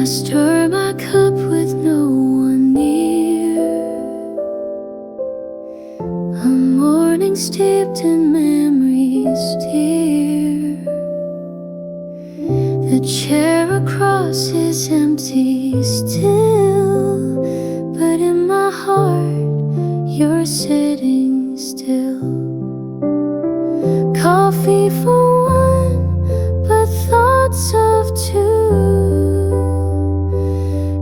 stir my cup with no one near. A morning steeped in memories dear. The chair across is empty still, but in my heart you're sitting still. Coffee for one, but thoughts of two.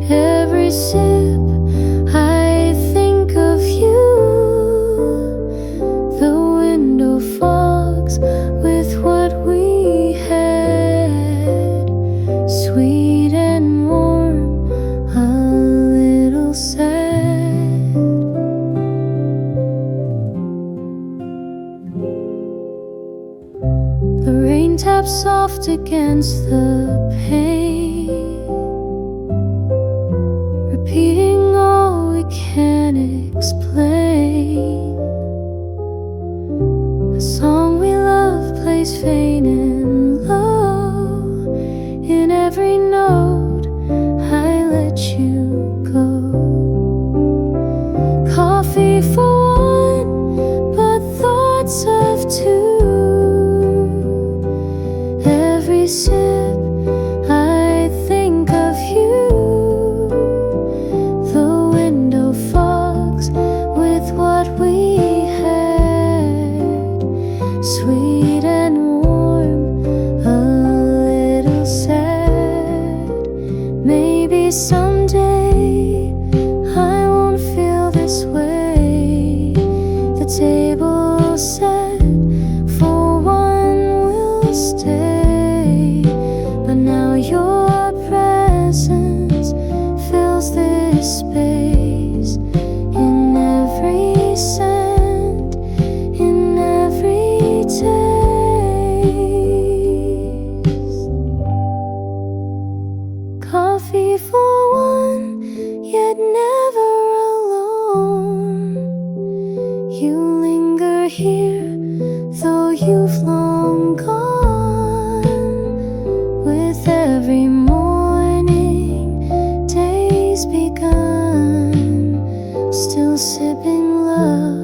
Every sip I think of you. The window fogs with what we had, sweet and warm, a little sad. The rain taps soft against the pane, repeating all we can't explain. A song we love plays faint and low. In every note I let you go. Coffee for one, but thoughts of two. Every sip I think of you. The window fogs with what we had, sweet and warm, a little sad. Maybe someday I won't feel this way. The table set for one will stay, but now your presence fills this space. In every scent, in every taste. Coffee for one, yet never alone. You linger here, though you've long gone. With every morning, day's begun. Still sipping love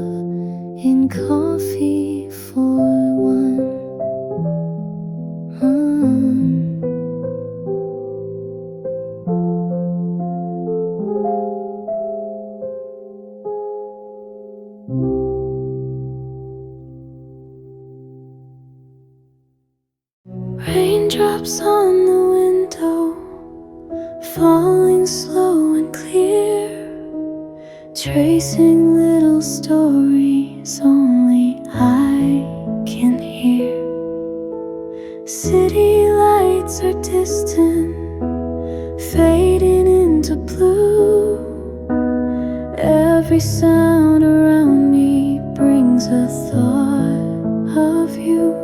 in coffee for one. Raindrops on the window, falling slow and clear, tracing little stories only I can hear. City lights are distant, fading into blue. Every sound around me brings a thought of you.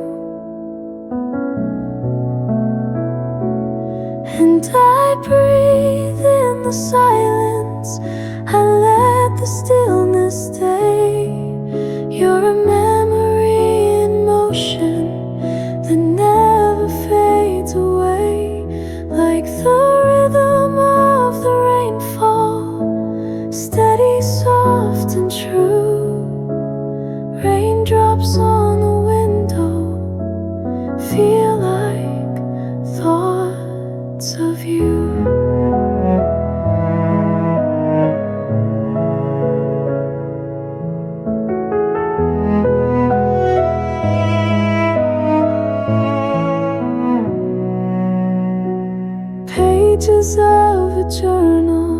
And I breathe in the silence, I let the stillness stay. You're a memory in motion that never fades away. Like the rhythm of the rainfall, steady, soft and true. Raindrops on the window feel like thoughts of you. Pages of a journal,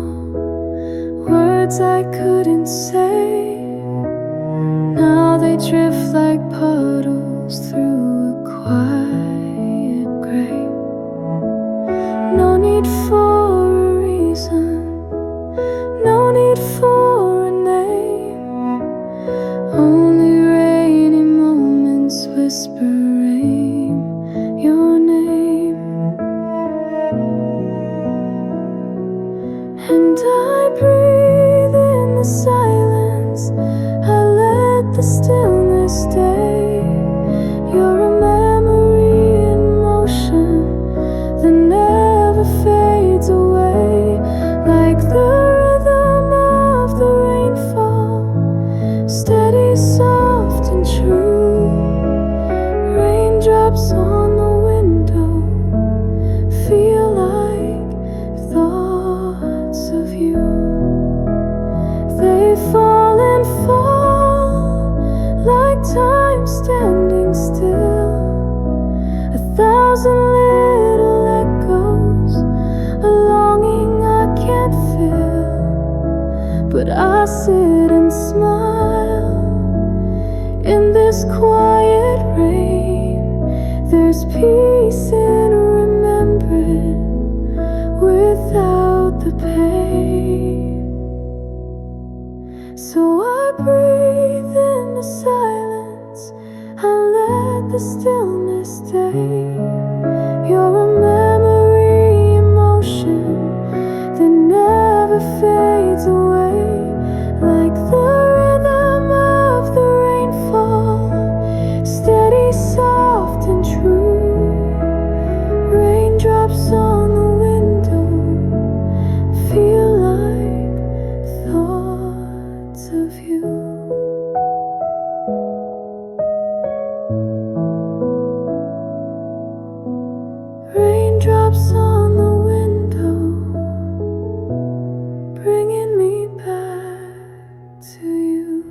words I couldn't say. Now they drift like puddles through a quiet grave. No need for a reason, no need for a name. Only rainy moments whispering your name. And I breathe in the silence, I let the stillness stay. You're a memory in motion that never fades away. sit and smile in this quiet rain. There's peace in remembering without the pain. So I breathe in the silence, I let the stillness stay. You're a memory, emotion that never fades away, like the rhythm of the rainfall, steady, soft and true. Raindrops on the window feel like thoughts of you. Raindrops on the window, bringing me back to you.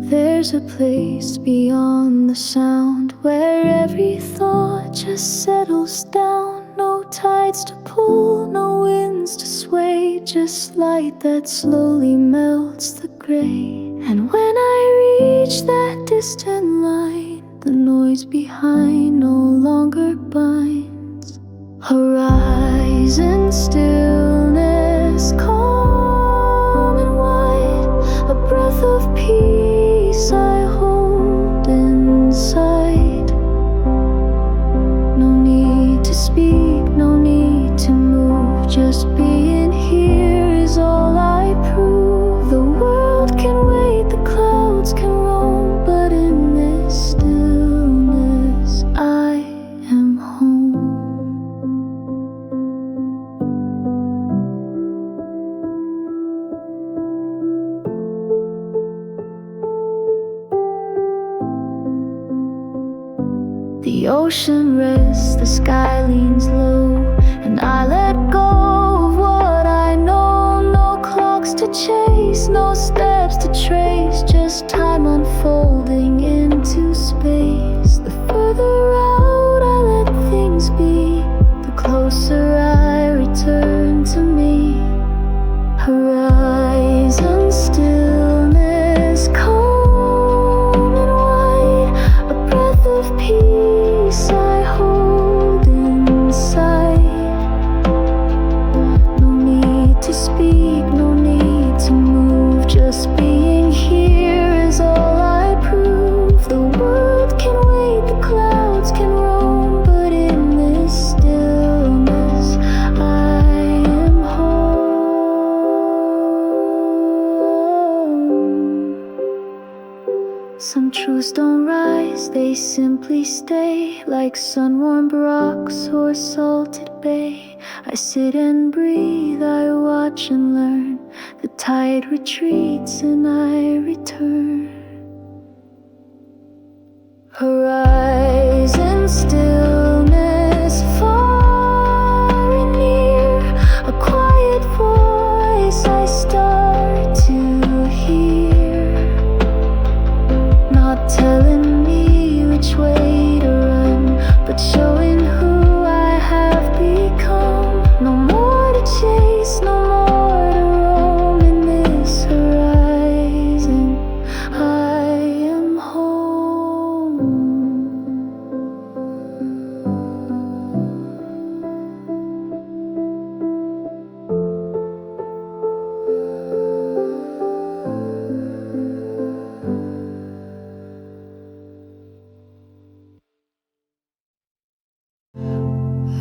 There's a place beyond the sound where every thought just settles down. No tides to pull, no winds to sway, just light that slowly melts the gray. And when I reach that distant line, the noise behind no longer binds. Horizon stillness, calm and wide, a breath of peace I hold inside. No need to speak, no need to move, just being here is all I prove. The world can wait, the clouds can roam, but in this stillness I am home. The ocean rests, the sky leans low, and I let go of what I know. No clocks to chase, no steps to trace, just time unfolding into space. The further out I let things be, the closer I return to me. Horizon stillness, calm and wide, a breath of peace I hold inside. No need to speak, no need to move, just being here is all I prove. The world can wait, the clouds can roam, but in this stillness I am home. Some truths don't rise, they simply stay, like sun-warmed rocks or salted bay. I sit and breathe, I watch and learn. The tide retreats and I return. Horizon stillness, far and near, a quiet voice I start to hear, not telling me which way to run, but showing who I have become. No more to chase, no more to roam in this horizon. I am home.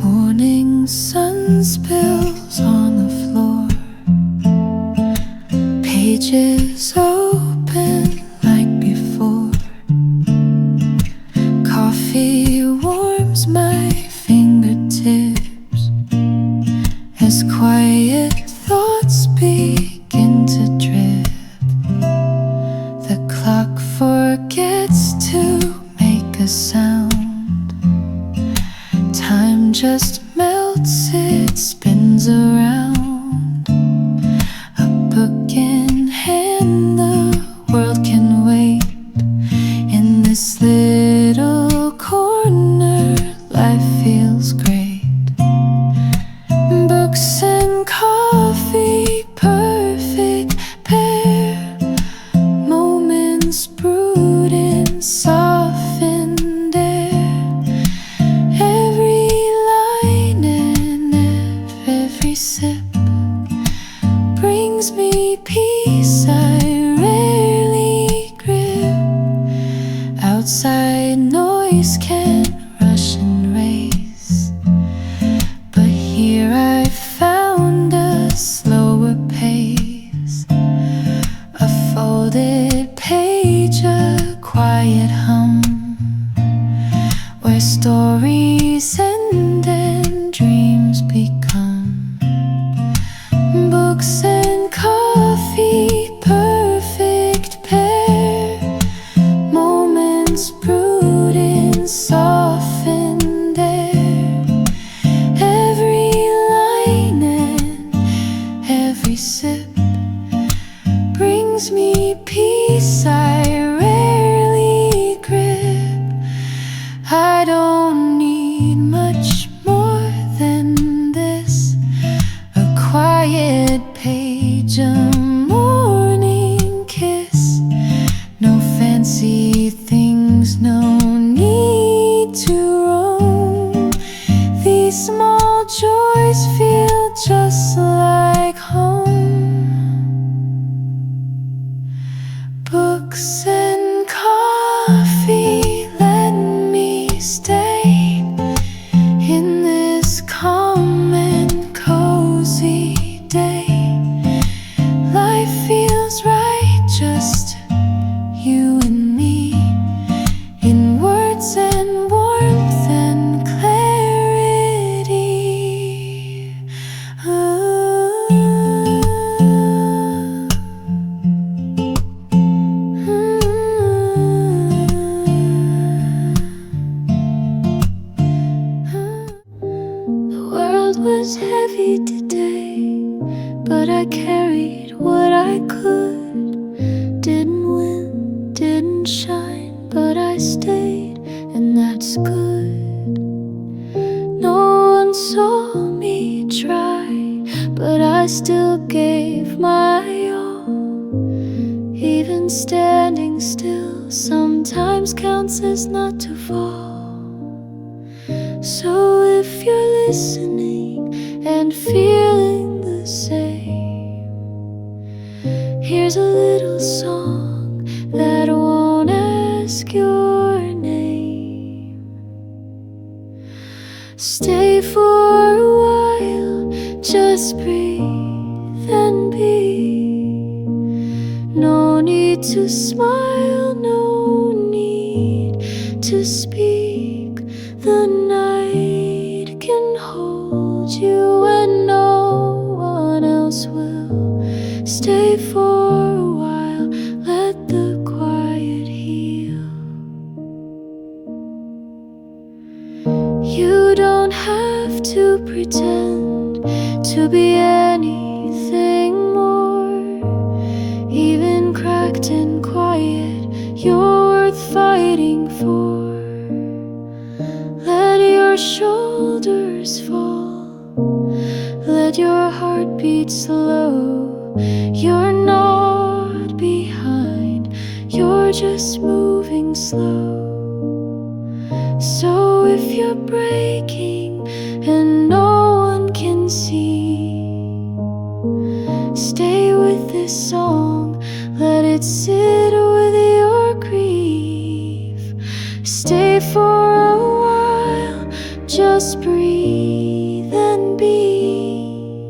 Morning sun spills on the floor, pages open like before. Coffee warms my fingertips as quiet thoughts begin to drift. The clock forgets to make a sound. Time just melts, it spins around. A book in hand, the world can wait. In this little corner, life feels great. white noise can rush and race, but here I found a slower pace, a folded page, a quiet hum, where stories end and dreams become books and coffee, perfect pair, moments brewed in softened air, every line and every sip brings me peace I rarely grip. I don't need much more than this, a quiet page, a morning kiss, no fancy things, no need to roam. These small joys feel just like home. Books and coffee, let me stay in this calm and cozy day. Life feels right, just you and me, in words and warmth and clarity. The world was heavy today, but I carried what I could. Didn't win, didn't shine, but I stayed, and that's good. No one saw me try, but I still gave my all. Even standing still sometimes counts as not to fall. So if you're listening and feeling the same, here's a little song that won't ask your name. Stay for a while, just breathe and be. No need to smile, no need to speak. The night can hold you and no one else will. Stay for a while, let the quiet heal. You don't have to pretend to be anything more. Even cracked and quiet, you're worth fighting for. Let your shoulders fall, let your heart beat slow. You're not behind, you're just moving slow. So if you're breaking and no one can see, stay with this song, let it sit with your grief. Stay for a while, just breathe and be.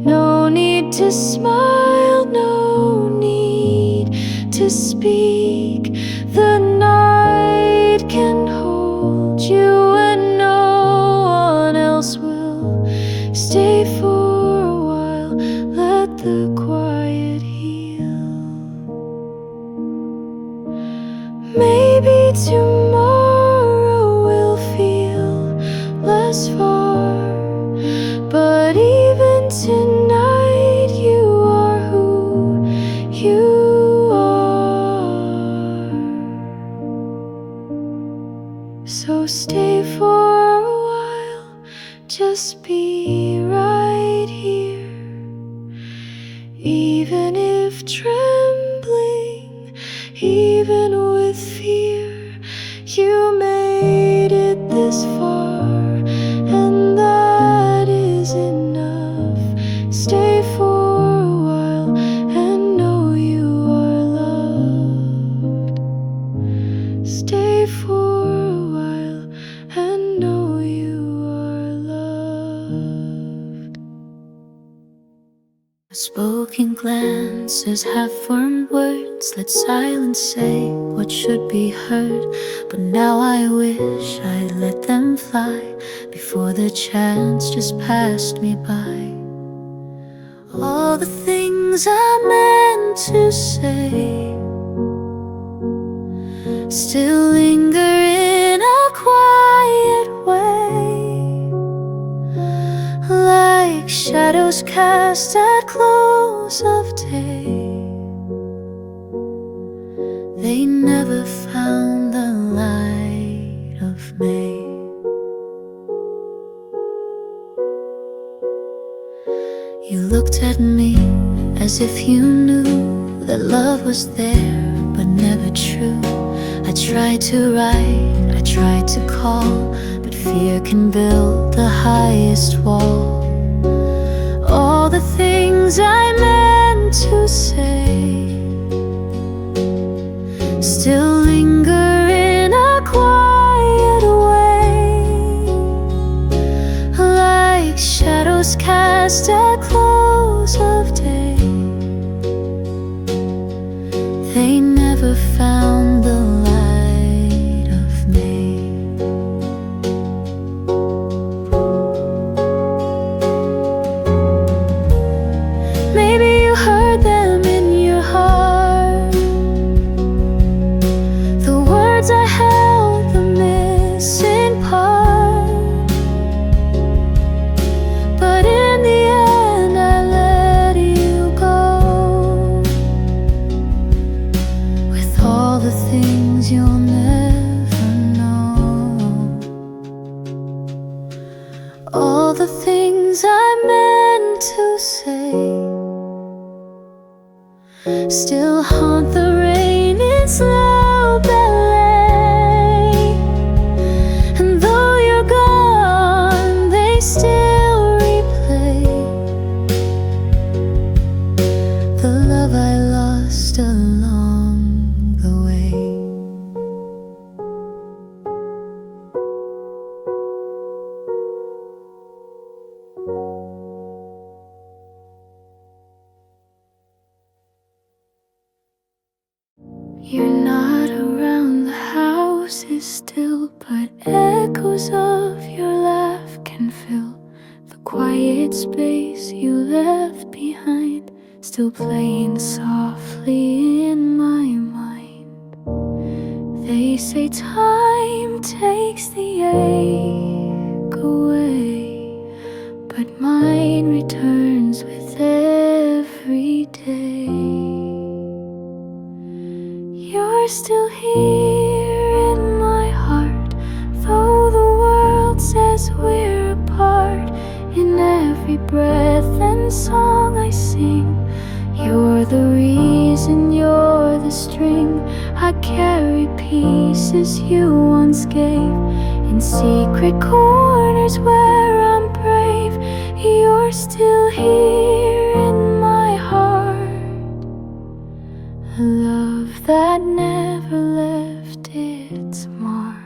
No need to smile, no need to speak. The night can hold you and no one else will. Stay for a while, let the quiet heal. Maybe tomorrow will feel less far, but even tonight you are who you are. So stay for a while, just be right here. Even if trembling, even with fear, you made it this far, and that is enough. Stay for a while and know you are loved. Stay stay for a while and know you are loved. Spoken glances, half-formed words, let silence say what should be heard. But now I wish I'd let them fly before the chance just passed me by. All the things I meant to say still linger in a quiet way, like shadows cast at close of day. They never found the light of May. You looked at me as if you knew that love was there but never true. I tried to write, I tried to call, but fear can build the highest wall. All the things I meant to say still linger in a quiet way, like shadows cast at close of day. They never found the light of May. Maybe you heard them in your heart, the words I held, the missing part. But in the end I let you go, with all the things you'll never know. All the things I meant to say still haunt the rain in slow ballet. And though you're gone, they still replay the love I lost along the way. You're not around, the house is still, but echoes of your laugh can fill the quiet space you left behind, still playing softly in my mind. They say time takes the ache away, but mine returns with every day. You're still here in my heart, though the world says we're apart. In every breath and song I sing, you're the reason, you're the string. I carry pieces you once gave, in secret corners where I'm brave. You're still here in my heart, a love that never left its mark.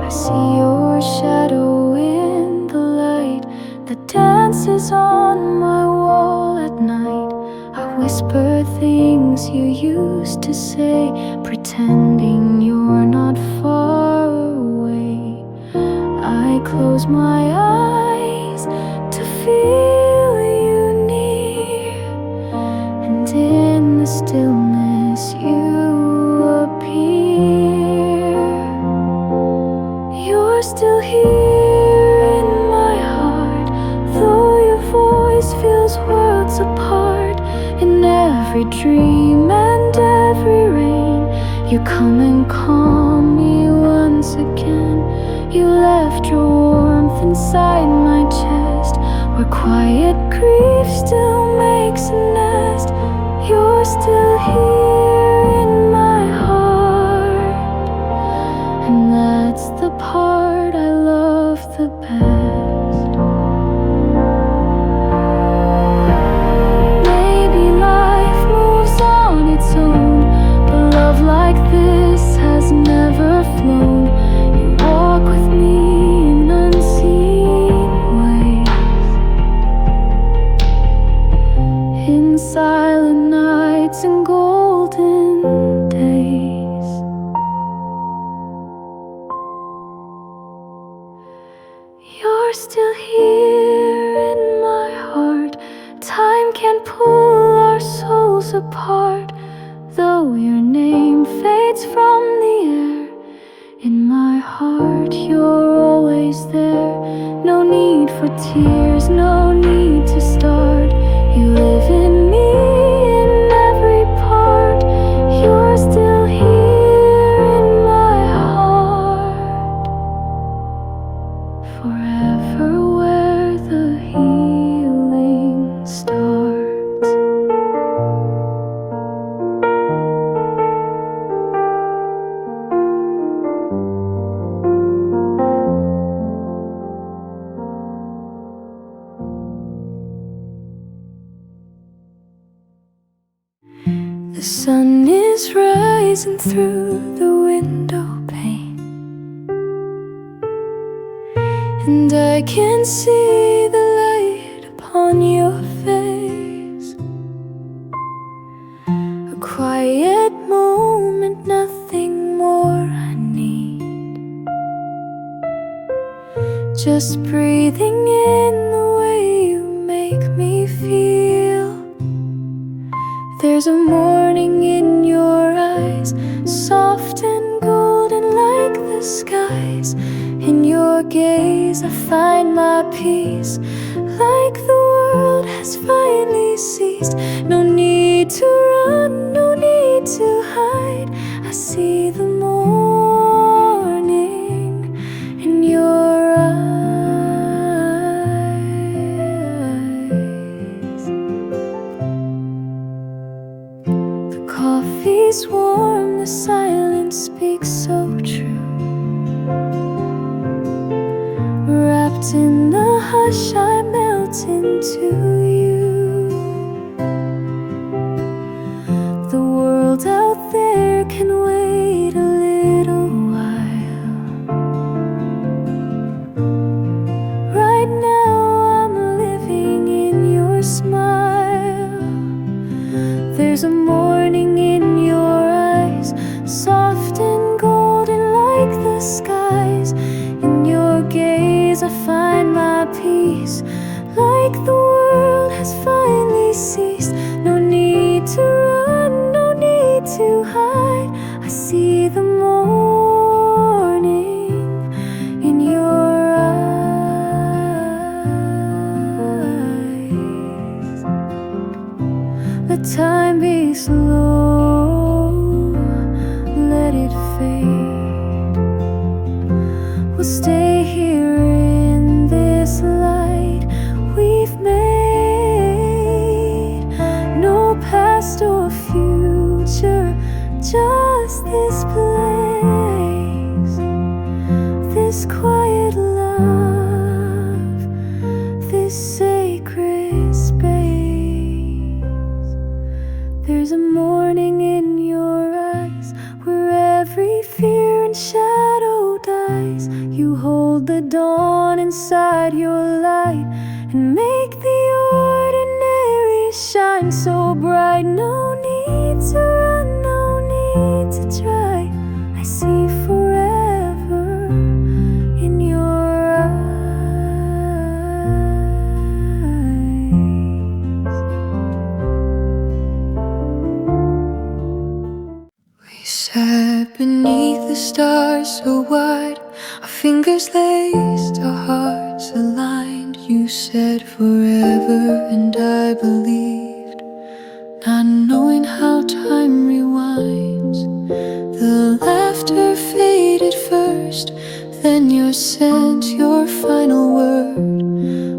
I see your shadow in the light that dances on my wall at night. I whisper things you used to say, pretending you're not far away. I close my eyes to feel you near, and in the stillness you appear. You're still here in my heart, though your voice feels worlds apart. In every dream and every rain, you come and calm me once again. You left your warmth inside my chest, where quiet grief still makes a nest. You're still here in my heart, and 'That's the part I love the best. there's no need to start. You live in me in every part. You're still here in my heart, forever where the healing starts. The sun is rising through the window pane, and I can see the light upon your face. A quiet moment, nothing more I need. Just breathing in the way you make me feel. There's a morning in your eyes, soft and golden like the skies. In your gaze I find my peace, like the world has finally ceased. No need to run, no need to hide. I see the morning in your eyes. The coffee's warm, the silence speaks so true. Wrapped in the hush, I melt into you. The world out there can wait a little while. Right now I'm living in your smile. There's a morning in your eyes, soft and golden like the skies. In your gaze I find my peace, like the world has finally ceased. No need to run, no need to hide. I see the morning in your eyes. Let time be slow, let it fade. We'll stay here in this light we've made. No past or future, just this place, this quiet love, this sacred space. There's a morning in your eyes where every fear and shadow dies. You hold the dawn inside your light and make the ordinary shine so bright. No need to run, no need to try. I see forever in your eyes. We sat beneath the stars so wide, our fingers laced, our hearts aligned. You said forever and I believed, not knowing how time rewinds. The laughter faded first, then your scent, your final word.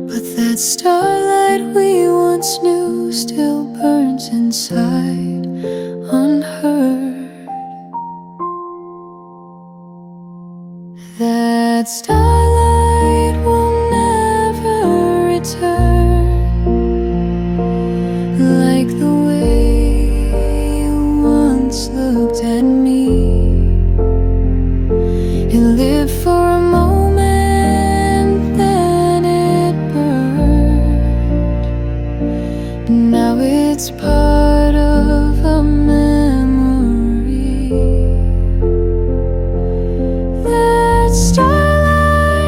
But that starlight we once knew still burns inside, unheard. That starlight will never return, like the way you once looked at me. It lived for a moment, then it burned. Now it's part of a memory. That starlight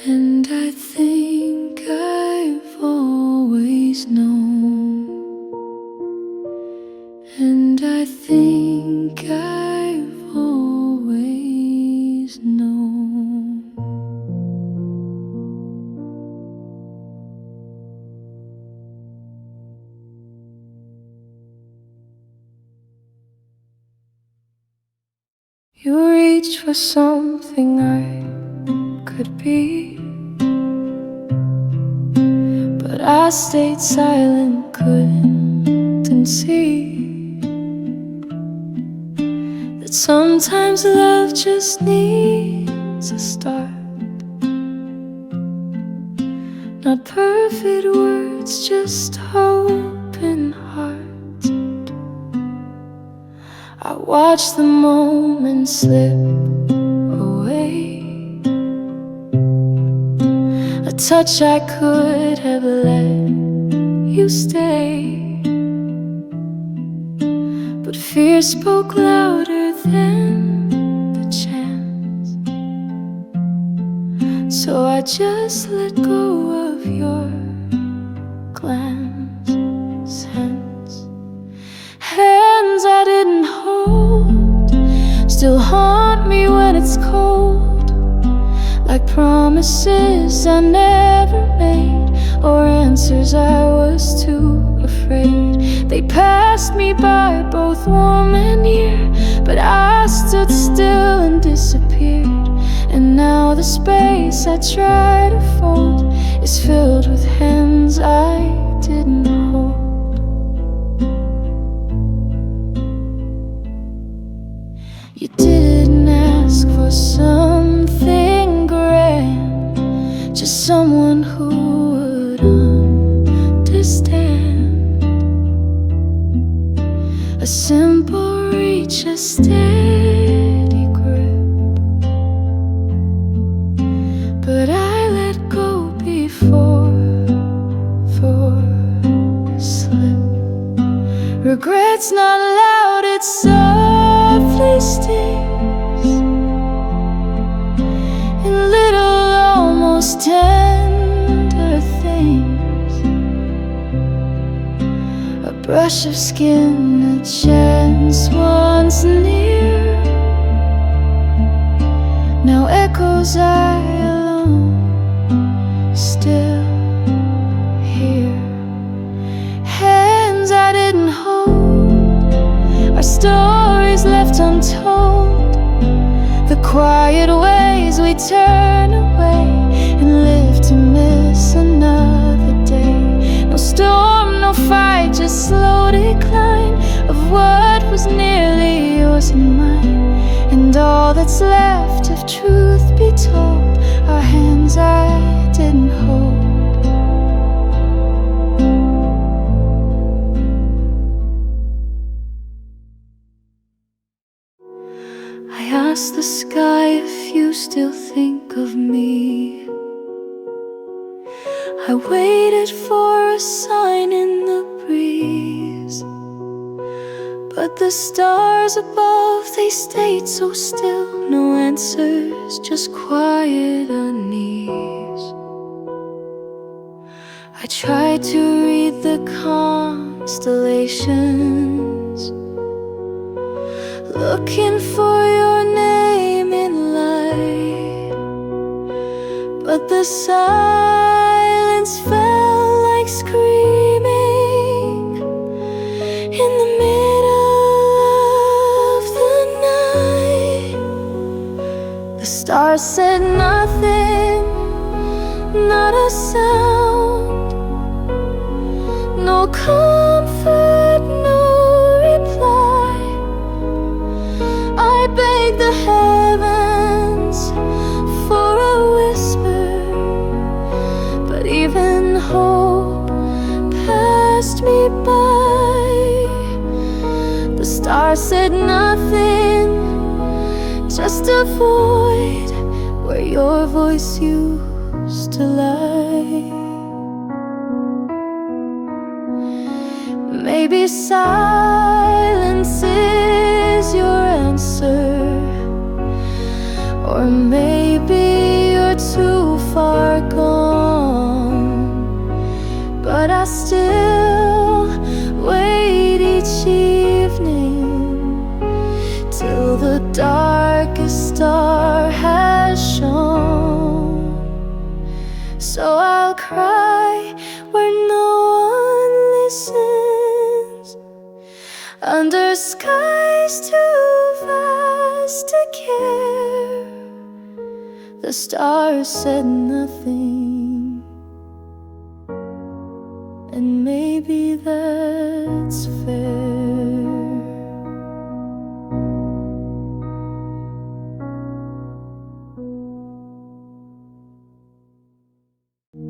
And I think I've always known, and I think I've always known. You reached for something I could be, but I stayed silent, couldn't see that sometimes love just needs a start. Not perfect words, just open hearts. I watch the moment slip away, a touch I could have let you stay, but fear spoke louder than the chance. So I just let go of your glance, hands I didn't hold still haunt me when it's cold, like promises I never made, or answers I was too afraid. They passed me by, both warm and near, but I stood still and disappeared. And now the space I try to fold is filled with hands I didn't hold. You didn't ask for something grand, just someone who would understand. A simple reach, a steady grip, but I let go before slip. Regret's not loud, it's softly stings in little, almost tender things. A brush of skin, a chance once near, now echoes I alone still hear. Hands I didn't hold, our stories left untold, the quiet ways we turn away and live to miss another day. No storm, no fight, just slow decline of what was nearly yours and mine. And all that's left, if truth be told, are hands I didn't hold. I asked the sky if you still think of me. I waited for a sign in the breeze, but the stars above, they stayed so still. No answers, just quiet unease. I tried to read the constellations, looking for your name in light, but the silence felt like screaming in the middle of the night. The stars said nothing, not a sound, no comfort, no reply. I begged the heavens for a whisper, but even hope passed me by. The stars said nothing, just a void where your voice used to lie. Maybe silence is your answer, or maybe you're too far I still wait each evening till the darkest star has shone. So I'll cry where no one listens, under skies too vast to care. The stars said nothing, and maybe that's fair.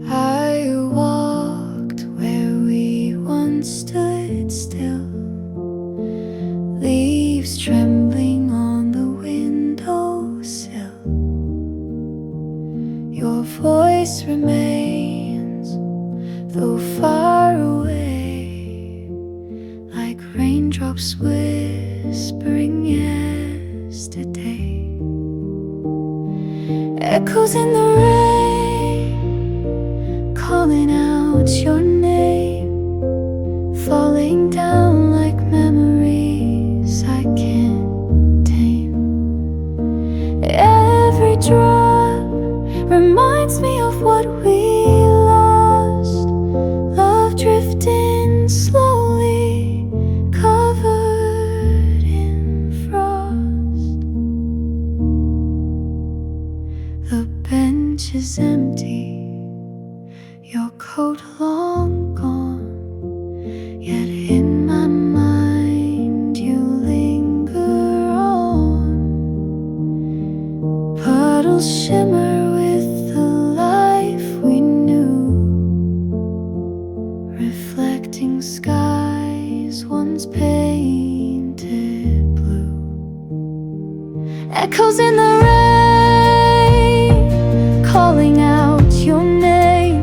I walked where we once stood still, leaves trembling on the windowsill. Your voice remains, though far away, like raindrops whispering yesterday. Echoes in the rain, calling out your name, falling down like memories I can't tame. Every drop reminds me of what we lost, love drifting slowly, covered in frost. The bench is empty, your coat long gone, yet in my mind you linger on. Puddles shimmer with the life we knew, reflecting skies once painted blue. Echoes in the rain, calling out your name,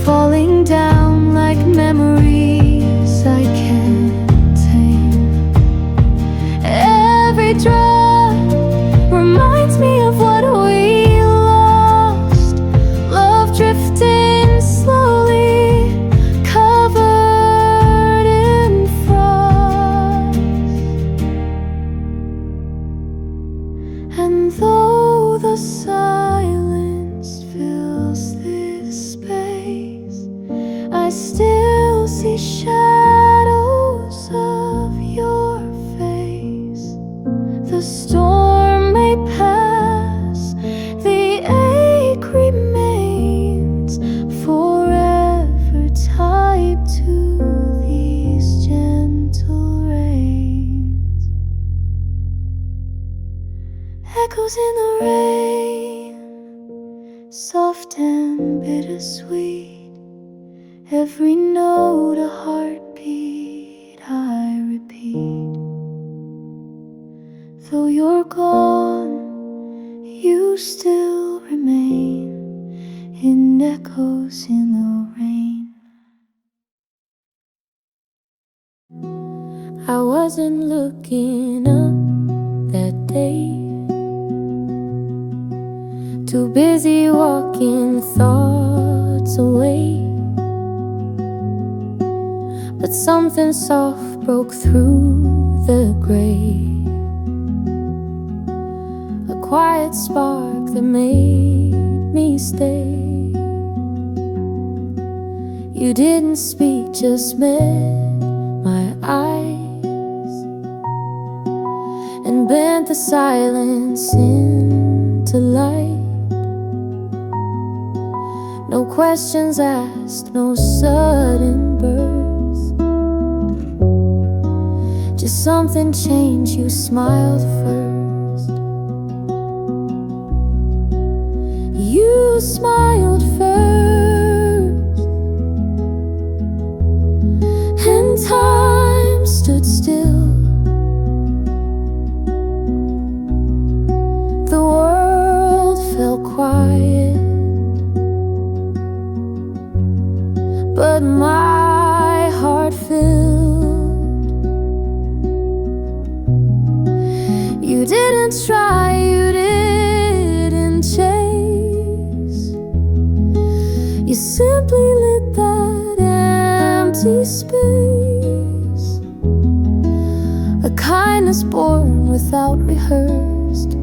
falling down like memories I can't tame. Every drop reminds me of what we lost, love drifting slowly, covered in frost. And though the silence fills this space, I still see shadows of your face. The storm may pass, the ache remains, forever tied to these gentle rains. Echoes in the rain, soft and bittersweet, every note a heartbeat I repeat. Though you're gone, you still remain in echoes in the rain. I wasn't looking up that day, too busy walking thoughts away. But something soft broke through the gray, a quiet spark that made me stay. You didn't speak, just met my eyes and bent the silence into light. No questions asked, no sudden birth, just something changed. You smiled first. You smiled first, and time stood still. The world fell quiet, but my heart filled. You didn't try, you didn't chase, you simply lit that empty space, a kindness born without rehearsed.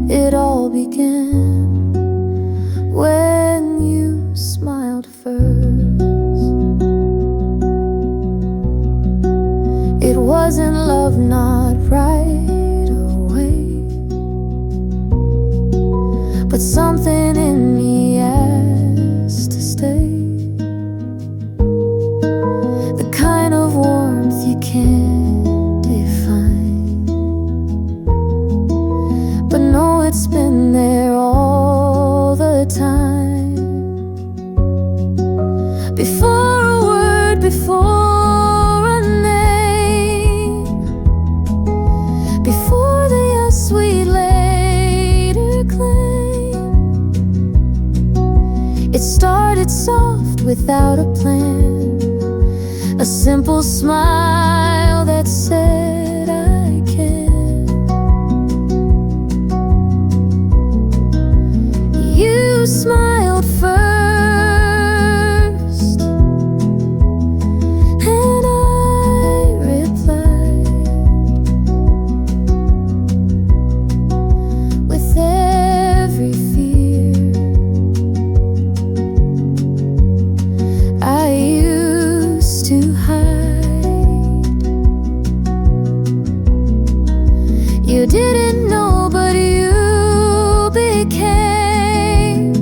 It all began when you smiled first. It wasn't love, not right away, but something in me asked to stay. The kind of warmth you can't define, but know it's been there all the time. Before a word, before a name, before the yes we later claim. It started soft without a plan, a simple smile that said I can. You smiled first, and I replied with every fear. I used to hide. You didn't know, but you became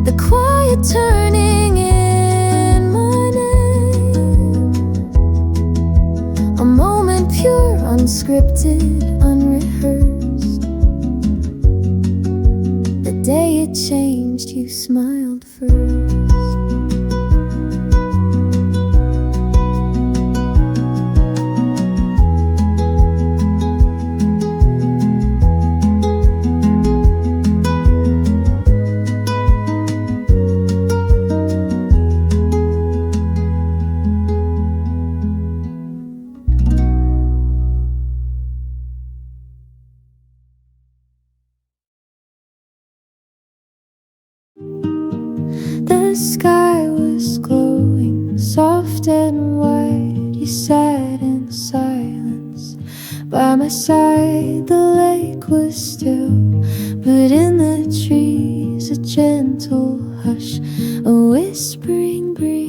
the quiet turning in my name. A moment pure, unscripted, unrehearsed. The day it changed, you smiled first. The sky was glowing, soft and white. You sat in silence by my side. The lake was still, but in the trees a gentle hush, a whispering breeze.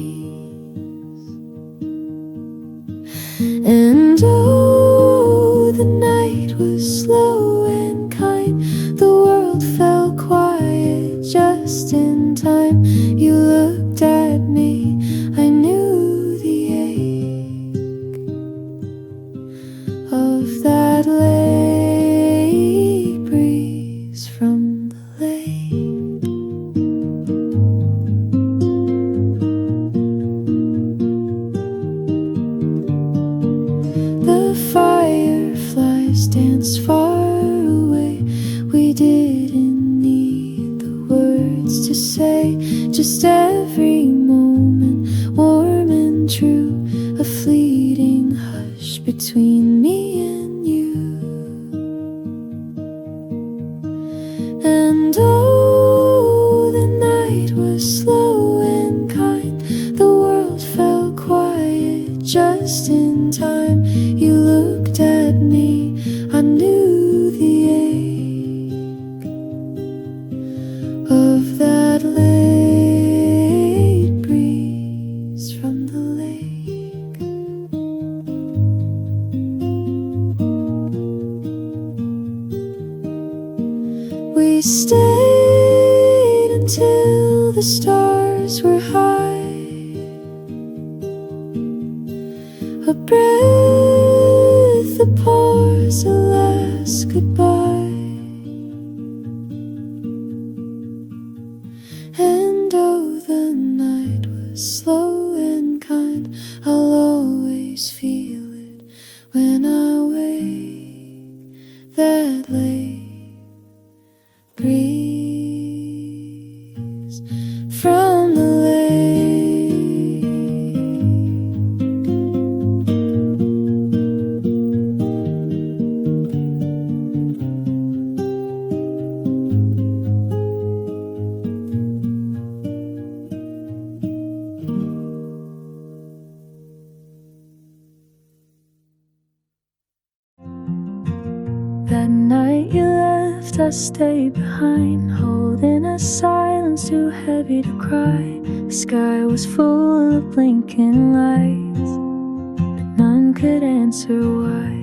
And oh, the night was slow and kind. The world fell quiet just in time. You looked at me, I knew the ache of that lake breeze from the lake. The fireflies danced far away. We didn't need the words to say, just every moment warm and true, a fleeting hush between me and you. And oh, the night was slow and kind. The world fell quiet just in time. You looked at me, I knew the ache of that late breeze from the lake. We stayed until the stars were high, a breath, a pause, a last goodbye. And oh, the night was slow and kind. I'll always feel it when I wake. That lake breeze from the lake. I stay behind, holding a silence too heavy to cry. The sky was full of blinking lights, but none could answer why.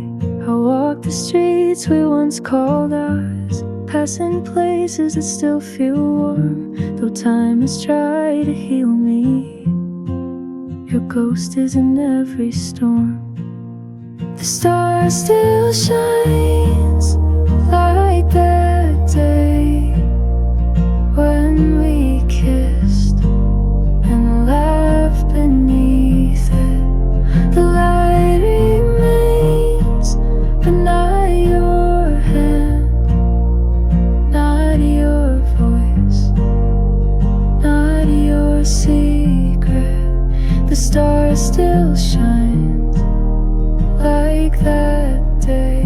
I walked the streets we once called ours, passing places that still feel warm, though time has tried to heal me. Your ghost is in every storm. The star still shines like that day when we kissed and laughed beneath it. The light remains, but not your hand, not your voice, not your secret. The star still shines like that day.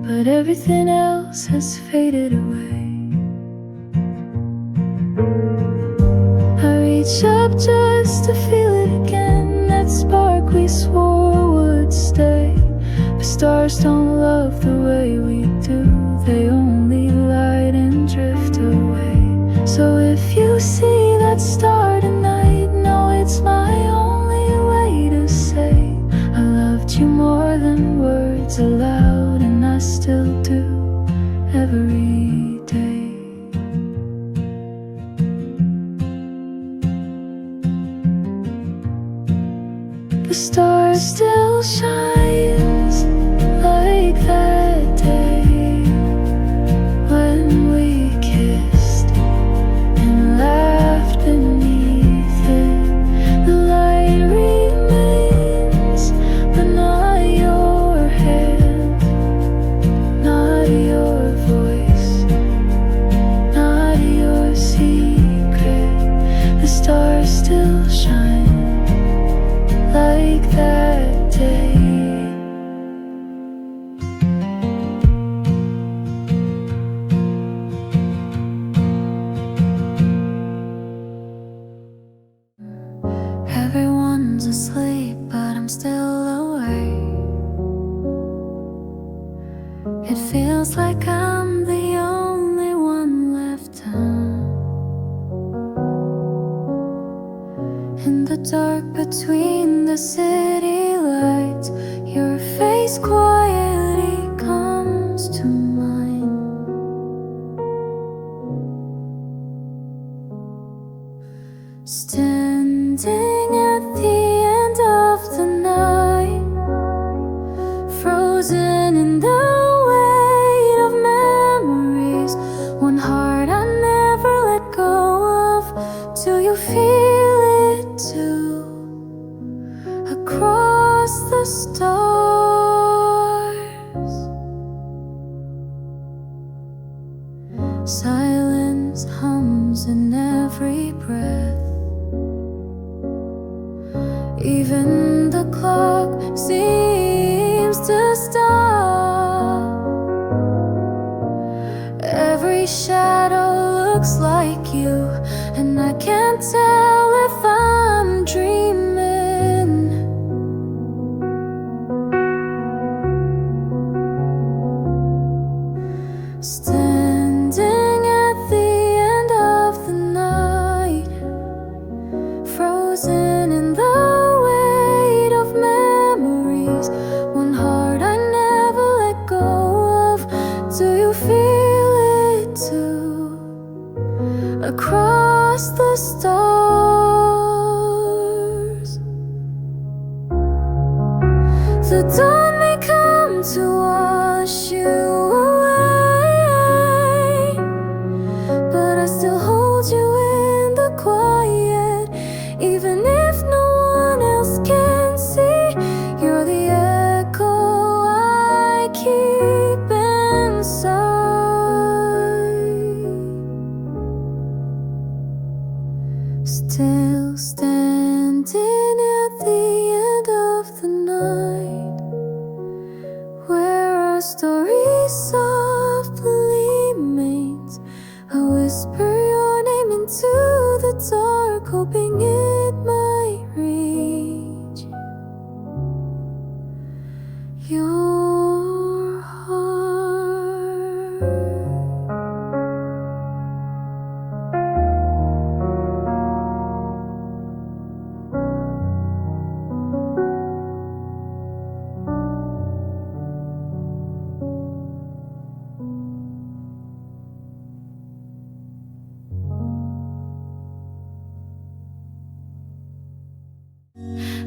But everything else has faded away. I reach up just to feel it again, that spark we swore would stay. But stars don't love the way we do, they only light and drift away. So if you see that star tonight, know it's my only way to say I loved you more than words aloud, and I still do every day. The star still shines like that day when we kissed and laughed beneath it. The light remains, but not your hand, not your voice, not your secret. The stars still shine like that day. Everyone's asleep, but I'm still awake. It feels like I'm the only one left in the dark between the city lights. Your face quietly comes to mind. Standing at the end of the night, frozen in the weight of memories, one heart I never let go of. Do you feel it too? Across the stars, silence hums in every breath. Even the clock seems to stop. Every shadow looks like you, and I can't tell if I'm dreaming. Standing at the end of the night, frozen in the weight of memories, one heart I never let go of. Do you feel it too? Across the stars, the dawn may come to wash you away, but I still hold you in the quiet. Even if no one else can see, you're the echo I keep inside.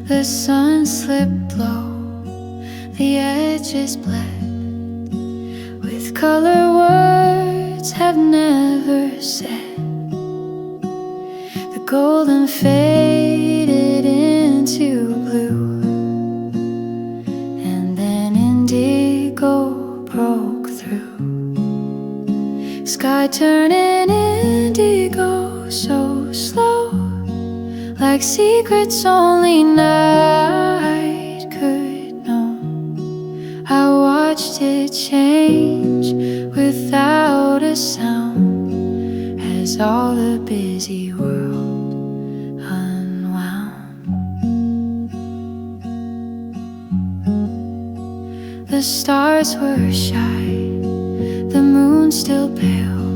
The sun slipped low, the edges bled with color words have never said. The golden faded into blue, and then indigo broke through. Sky turning indigo so slow, like secrets only night could know. I watched it change without a sound as all the busy world unwound. The stars were shy, the moon still pale,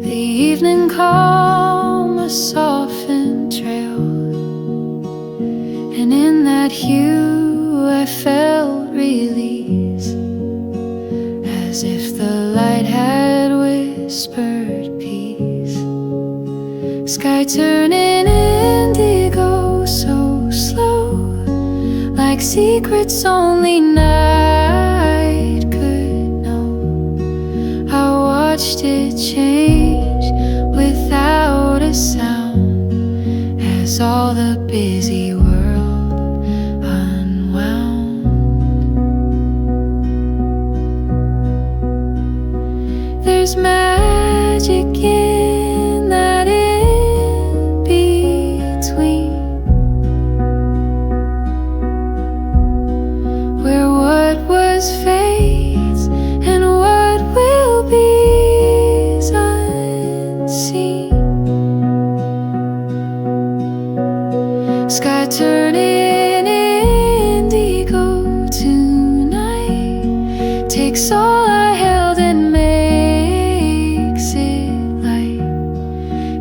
the evening calm a softened trail, and in that hue I felt release, as if the light had whispered peace. Sky turning indigo so slow, like secrets only night could know. I watched it change without a sound as all the busy world unwound. There's magic in that in between, where what was fades and what will be is unseen. Sky turning indigo tonight takes all I held and makes it light,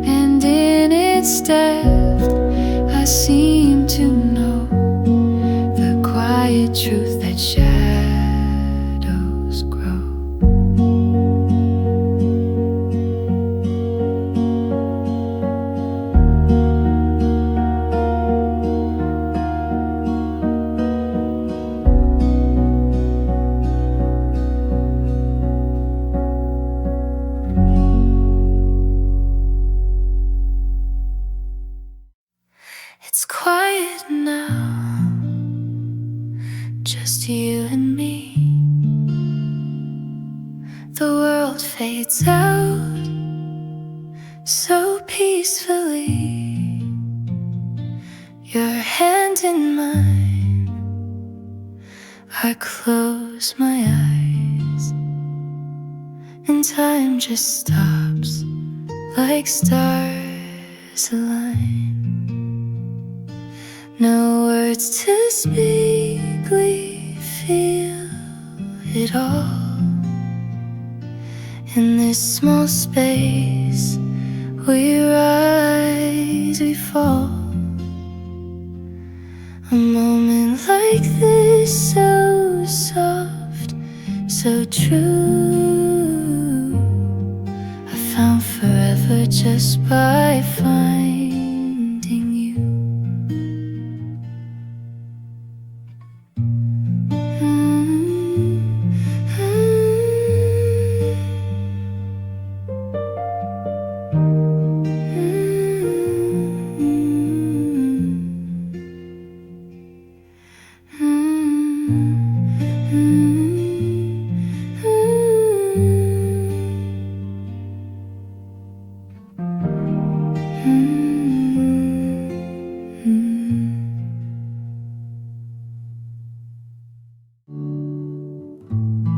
and in its depth I seem to know the quiet truth that shadows grow. It's quiet now, just you and me. The world fades out so peacefully. Your hand in mine, I close my eyes, and time just stops like stars align. No words to speak, we feel it all. In this small space, we rise, we fall. A moment like this, so soft, so true, I found forever just by finding you.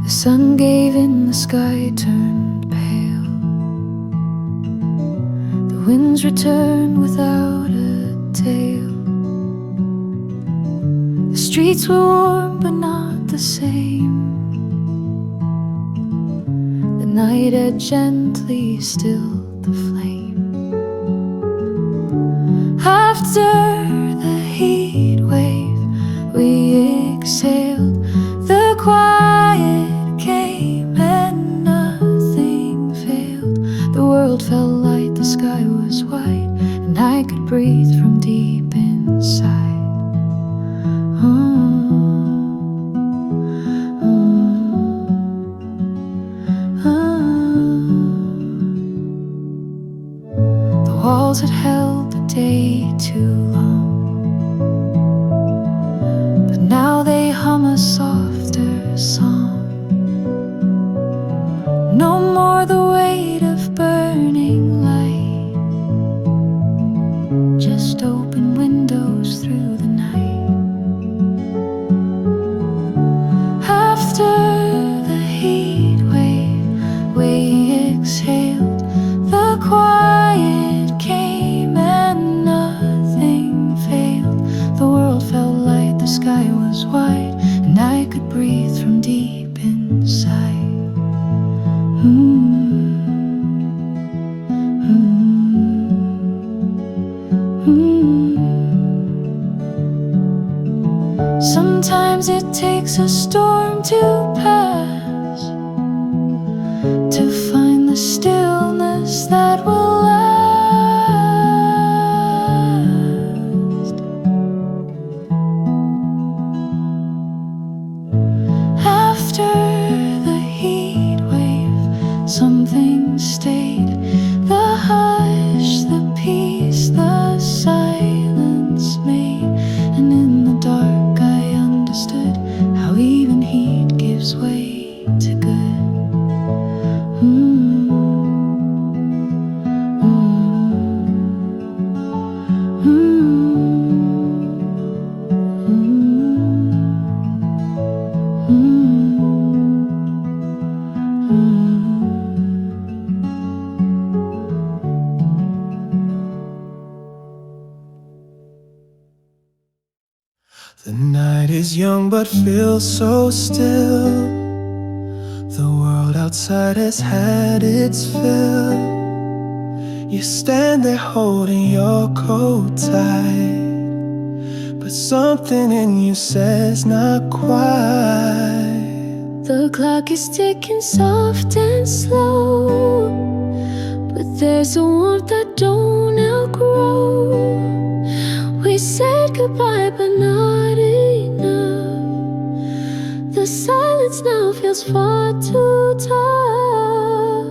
The sun gave in, the sky turned pale. The winds returned without a tail. The streets were warm but not the same. The night had gently stilled the flame. After the heat wave, we exhaled. The quiet came and nothing failed. The world felt light, the sky was white, and I could breathe from deep inside. too long. But now they hum a softer song. No more the weight of burning light, just open windows through the night. After the heat wave, we exhaled. The quiet came and nothing failed. The world felt light, the sky was wide, and I could breathe from deep inside. Sometimes it takes a storm to pass to find the stillness that will last. After the heat wave, something stayed. The hush, the peace, the silence made. And in the dark I understood how even heat gives way to good. The night is young but feels so still. The world outside has had its fill. You stand there holding your coat tight, but something in you says not quite. The clock is ticking soft and slow, but there's a warmth I don't outgrow. We said goodbye but not enough. The silence now feels far too tough.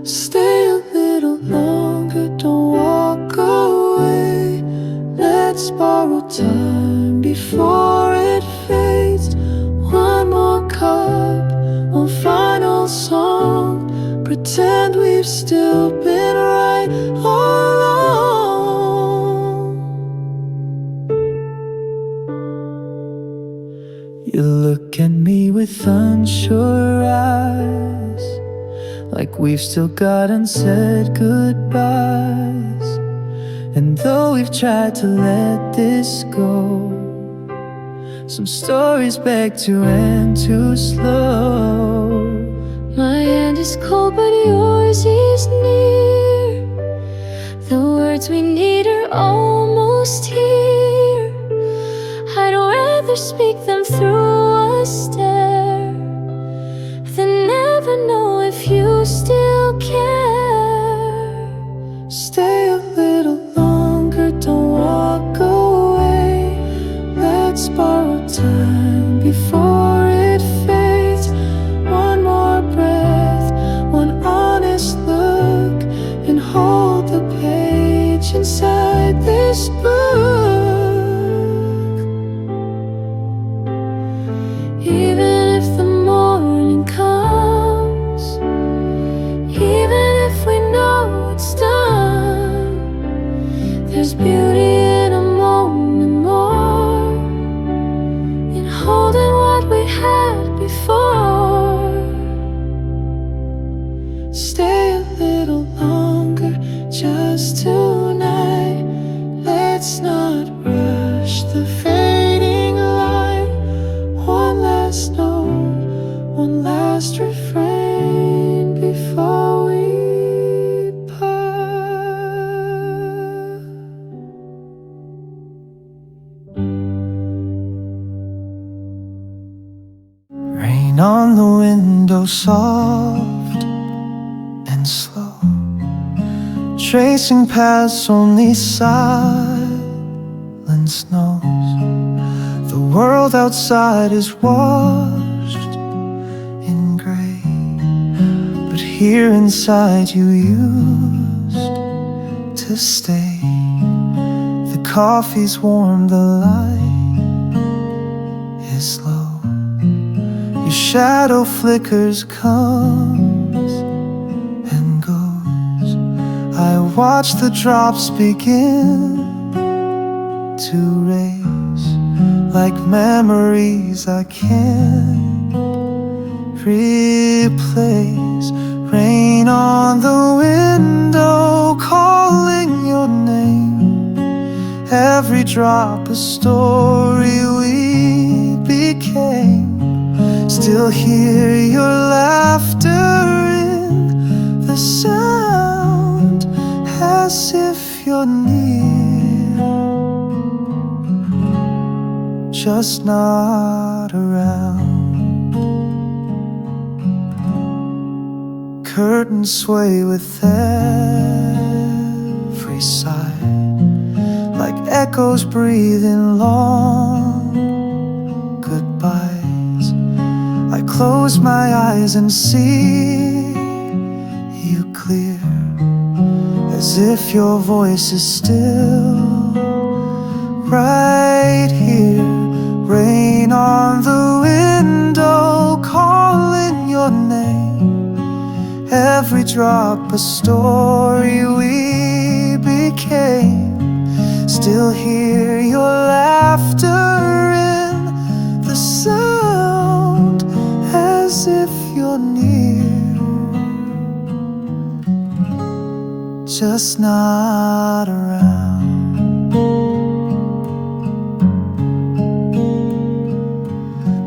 Stay a little longer, don't walk away. Let's borrow time before it fades. One more cup, one final song. Pretend we've still been right all along. You look at me with unsure eyes, like we've still got unsaid goodbyes. And though we've tried to let this go, some stories beg to end too slow. My hand is cold but yours is near. The words we need are almost here. I'd rather speak them through a stare than never know if you still care. Stay a little longer, don't walk away. Let's borrow time before it fades. One more breath, one honest look, and hold the page inside this book. Even if the morning comes, even if we know it's done, there's beauty in a moment more, in holding what we had before. Stay a little longer, just tonight. Let's not rush the fading light. One last note, one last refrain before we part. Rain on the window, soft and slow, tracing paths only silence knows. The world outside is washed in gray, but here inside you used to stay. The coffee's warm, the light is low. Your shadow flickers, comes and goes. I watch the drops begin to race like memories I can't replace. Rain on the window, calling your name. Every drop a story we became. Still hear your laughter in the sound, as if you're near, just not around. Curtains sway with every sigh, like echoes breathing long goodbyes. I close my eyes and see you clear, as if your voice is still right here. Rain on the window, calling your name. Every drop a story we became. Still hear your laughter in the sound, as if you're near, just not around.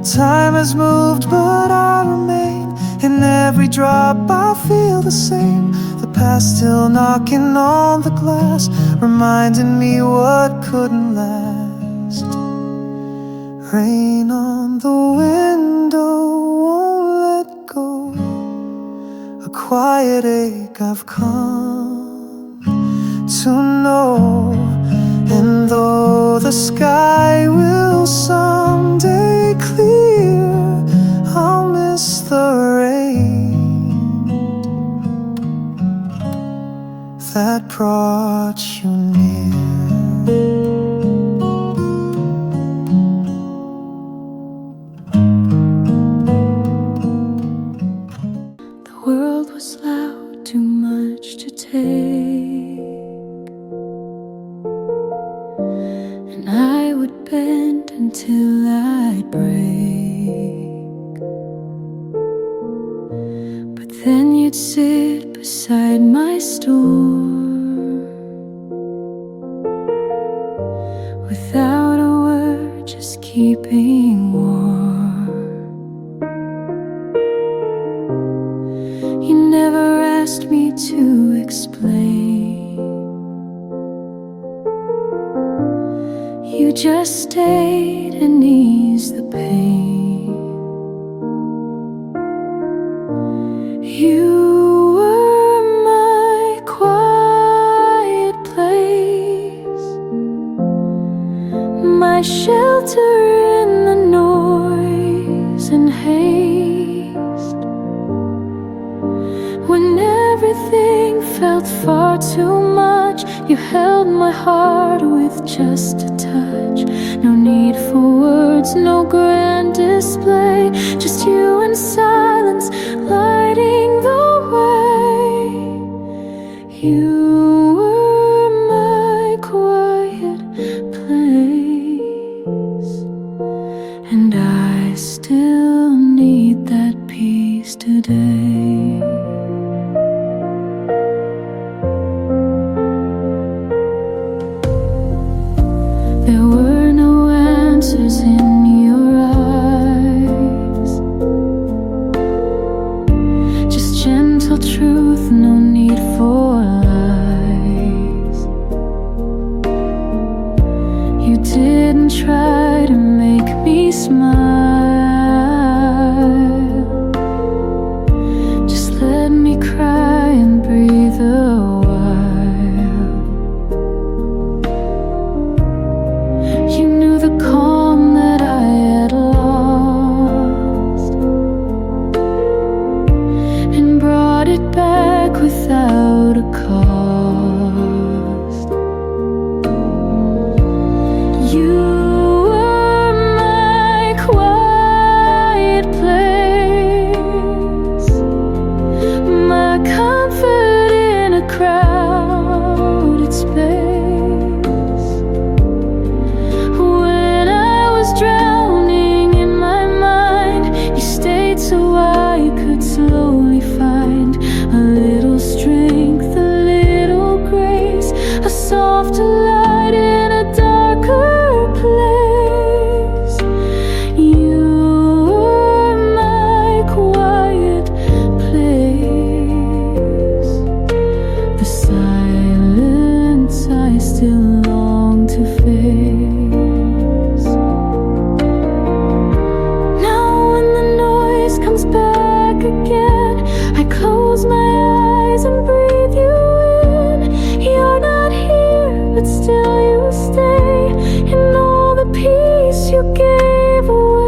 Time has moved, but I remain. In every drop I feel the same. The past still knocking on the glass, reminding me what couldn't last. Rain on the window, won't let go. A quiet ache I've come to know. And though the sky will someday clear, I'll miss the rain that brought you near. The world was loud, too much to take, and I would bend until I'd break. But then you'd sit beside my storm, without a word, just keeping warm. You never asked me to explain, you just stayed and eased the pain. You were my quiet place, my shelter in the noise and haste. When everything felt far too much, you held my heart with just a touch. No need for words, no grand display, just you and silence lighting the way. You were my quiet place, and I still need that peace today. There were no answers in your eyes, just gentle truth, no need for lies. You didn't try to make me smile, just let me cry and breathe a while. You knew the calm that I had lost, and brought it back without a cost. I close my eyes and breathe you in. You're not here, but still you stay in all the peace you gave away.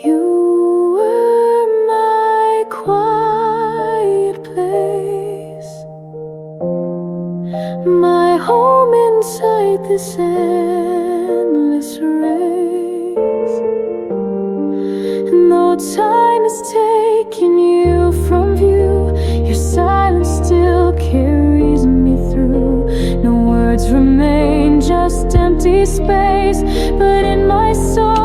You were my quiet place, my home inside this endless race. And though time has taken you from view, your silence still carries me through. No words remain, just empty space, but in my soul